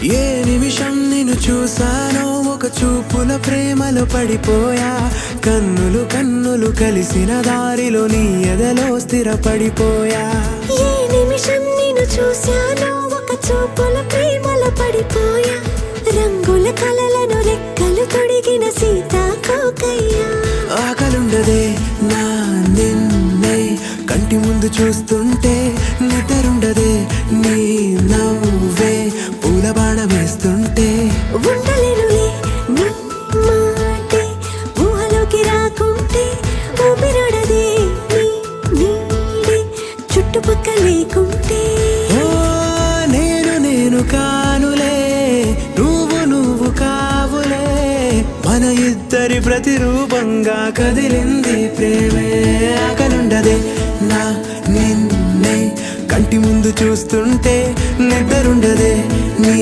ఏ నిమిషం నిన్ను చూసానో ఒక చూపుల ప్రేమలో పడిపోయా. కన్నులు కన్నులు కలిసిన దారిలో నీ ఎదలో స్థిరపడిపోయా. ఏ నిమిషం నిన్ను చూశానో ఒక చూపుల ప్రేమలో పడిపోయా. రంగుల కలలను రెక్కలు తొడిగిన సీతాకోకయ్యా. ఆకలుండదే నా నిన్నే కంటి ముందు చూస్తుంటే, నిద్రుండదే నీ నవ్వే పూల బాణం వేస్తుంటే. ఉండలేనులే నీ మాటే ఊహలోకి రాకుంటే, ఊపిరాడదే నీ నీడే చుట్టుపక్కల లేకుంటే. ఓ నేను నేను కానులే, నువ్వు నువ్వు కావులే, మన ఇద్దరి ప్రతిరూపంగా కదిలింది ప్రేమే. ఆకలుండదే నా నిన్నే కంటి ముందు చూస్తుంటే, నిద్రుండదే నీ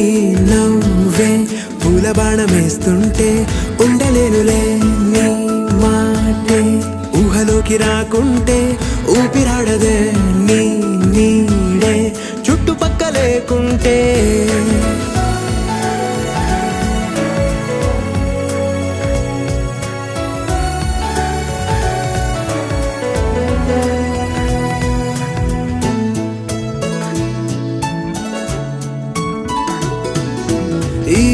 నవ్వే పూల బాణం వేస్తుంటే. ఉండలేనులే నీ మాటే ఊహలోకి రాకుంటే, ఊపిరాడదే నీ నీడే చుట్టుపక్క లేకుంటే. ఈ